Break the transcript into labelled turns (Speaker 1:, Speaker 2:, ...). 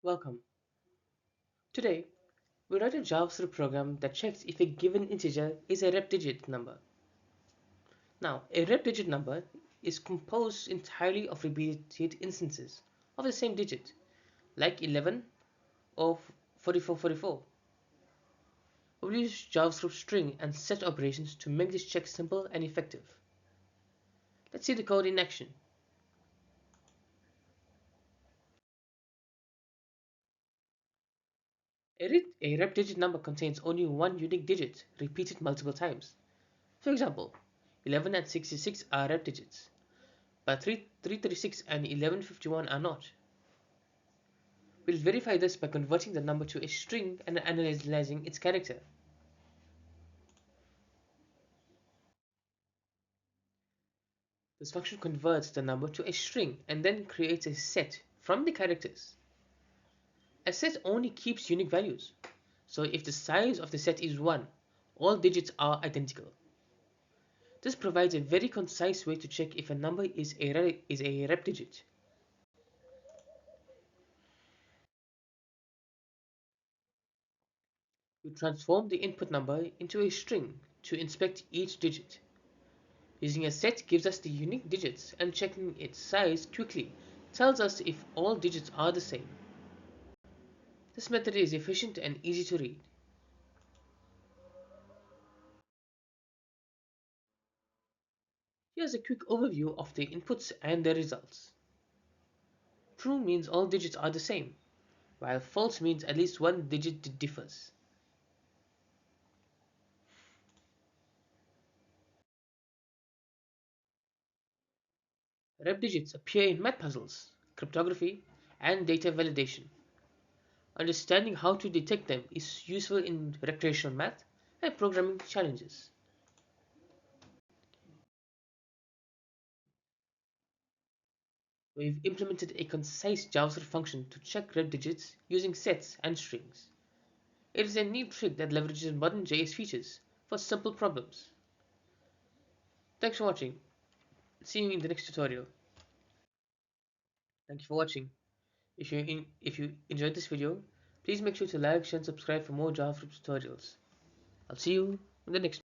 Speaker 1: Welcome. Today, we write a JavaScript program that checks if a given integer is a Repdigit number. Now, a Repdigit number is composed entirely of repeated instances of the same digit, like 11 or 4444. We'll use JavaScript string and set operations to make this check simple and effective. Let's see the code in action. A Repdigit number contains only one unique digit, repeated multiple times. For example, 11 and 66 are Repdigits, but 336 and 1151 are not. We'll verify this by converting the number to a string and analyzing its character. This function converts the number to a string and then creates a set from the characters. A set only keeps unique values, so if the size of the set is 1, all digits are identical. This provides a very concise way to check if a number is a Repdigit. We transform the input number into a string to inspect each digit. Using a set gives us the unique digits, and checking its size quickly tells us if all digits are the same. This method is efficient and easy to read. Here's a quick overview of the inputs and the results. True means all digits are the same, while false means at least one digit differs. Rep digits appear in math puzzles, cryptography, and data validation. Understanding how to detect them is useful in recreational math and programming challenges. We've implemented a concise JavaScript function to check red digits using sets and strings. It is a neat trick that leverages modern JS features for simple problems. Thanks for watching. See you in the next tutorial. Thank you for watching. If you enjoyed this video, please make sure to like, share, and subscribe for more JavaScript tutorials. I'll see you in the next one.